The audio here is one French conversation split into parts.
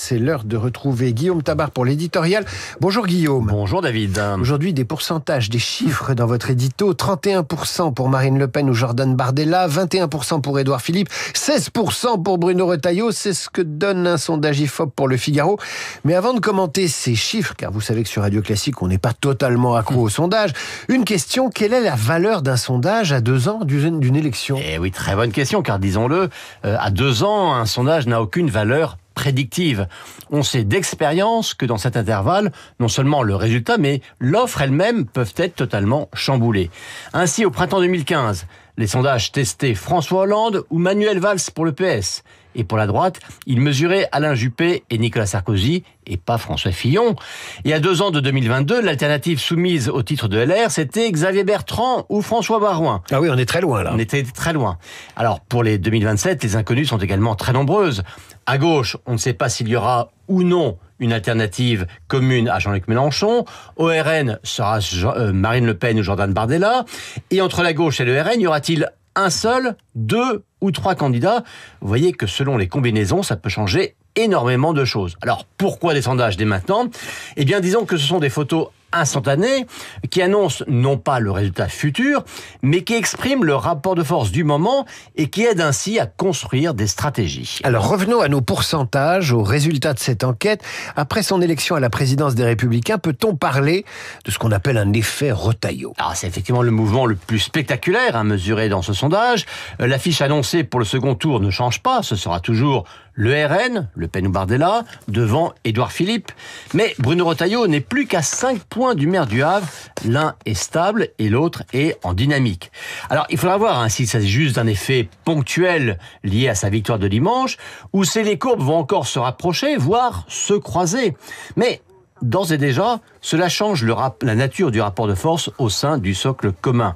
C'est l'heure de retrouver Guillaume Tabar pour l'éditorial. Bonjour Guillaume. Bonjour David. Aujourd'hui, des pourcentages, des chiffres dans votre édito. 31% pour Marine Le Pen ou Jordan Bardella, 21% pour Édouard Philippe, 16% pour Bruno Retailleau. C'est ce que donne un sondage IFOP pour Le Figaro. Mais avant de commenter ces chiffres, car vous savez que sur Radio Classique, on n'est pas totalement accro au sondage, une question, quelle est la valeur d'un sondage à 2 ans d'une élection ? Eh oui, très bonne question, car disons-le, à 2 ans, un sondage n'a aucune valeur prédictive. On sait d'expérience que dans cet intervalle, non seulement le résultat, mais l'offre elle-même peuvent être totalement chamboulées. Ainsi, au printemps 2015, les sondages testaient François Hollande ou Manuel Valls pour le PS. Et pour la droite, ils mesuraient Alain Juppé et Nicolas Sarkozy, et pas François Fillon. Et à 2 ans de 2022, l'alternative soumise au titre de LR, c'était Xavier Bertrand ou François Baroin. Ah oui, on est très loin là. On était très loin. Alors, pour les 2027, les inconnues sont également très nombreuses. À gauche, on ne sait pas s'il y aura ou non une alternative commune à Jean-Luc Mélenchon. Au RN, sera Marine Le Pen ou Jordan Bardella. Et entre la gauche et le RN, y aura-t-il un seul, 2 ou 3 candidats? Vous voyez que selon les combinaisons, ça peut changer énormément de choses. Alors, pourquoi des sondages dès maintenant? Eh bien, disons que ce sont des photos instantanées qui annoncent non pas le résultat futur, mais qui expriment le rapport de force du moment et qui aident ainsi à construire des stratégies. Alors revenons à nos pourcentages, aux résultats de cette enquête. Après son élection à la présidence des Républicains, peut-on parler de ce qu'on appelle un effet Retailleau? Alors c'est effectivement le mouvement le plus spectaculaire à mesurer dans ce sondage. L'affiche annoncée pour le second tour ne change pas, ce sera toujours le RN, Le Pen ou Bardella, devant Édouard Philippe. Mais Bruno Retailleau n'est plus qu'à 5 points du maire du Havre. L'un est stable et l'autre est en dynamique. Alors, il faudra voir s'il s'agit juste d'un effet ponctuel lié à sa victoire de dimanche, ou si les courbes vont encore se rapprocher, voire se croiser. Mais d'ores et déjà, cela change la nature du rapport de force au sein du socle commun.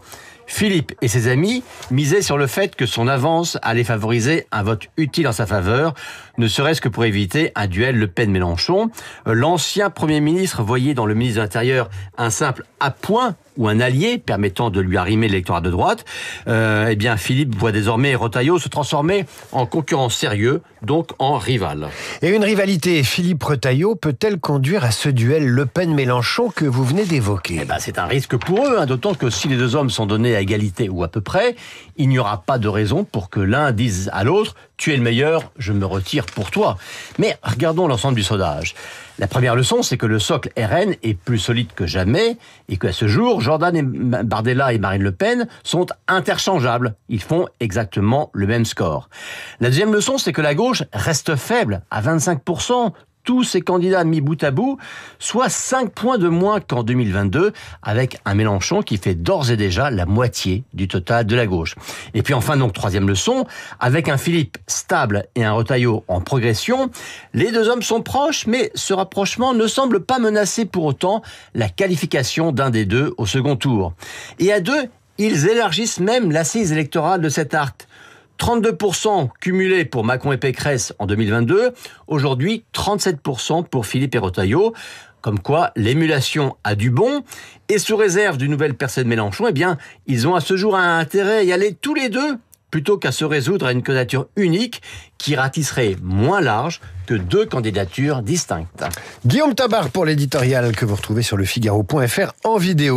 Philippe et ses amis misaient sur le fait que son avance allait favoriser un vote utile en sa faveur, ne serait-ce que pour éviter un duel Le Pen-Mélenchon. L'ancien Premier ministre voyait dans le ministre de l'Intérieur un simple appoint ou un allié permettant de lui arrimer l'électorat de droite. Eh bien, Philippe voit désormais Retailleau se transformer en concurrent sérieux, donc en rival. Et une rivalité Philippe-Retailleau peut-elle conduire à ce duel Le Pen-Mélenchon que vous venez d'évoquer? Eh ben, c'est un risque pour eux, d'autant que si les deux hommes sont donnés à égalité ou à peu près, il n'y aura pas de raison pour que l'un dise à l'autre « tu es le meilleur, je me retire pour toi ». Mais regardons l'ensemble du sondage. La première leçon, c'est que le socle RN est plus solide que jamais et qu'à ce jour, Jordan Bardella et Marine Le Pen sont interchangeables. Ils font exactement le même score. La deuxième leçon, c'est que la gauche reste faible à 25%. Tous ces candidats mis bout à bout, soit 5 points de moins qu'en 2022, avec un Mélenchon qui fait d'ores et déjà la moitié du total de la gauche. Et puis enfin, donc, troisième leçon, avec un Philippe stable et un Retailleau en progression, les deux hommes sont proches, mais ce rapprochement ne semble pas menacer pour autant la qualification d'un des deux au second tour. Et à deux, ils élargissent même l'assise électorale de cet arc. 32% cumulés pour Macron et Pécresse en 2022, aujourd'hui 37% pour Philippe et Retailleau. Comme quoi, l'émulation a du bon. Et sous réserve d'une nouvelle percée de Mélenchon, eh bien, ils ont à ce jour un intérêt à y aller tous les deux, plutôt qu'à se résoudre à une candidature unique qui ratisserait moins large que 2 candidatures distinctes. Guillaume Tabar pour l'éditorial que vous retrouvez sur lefigaro.fr en vidéo.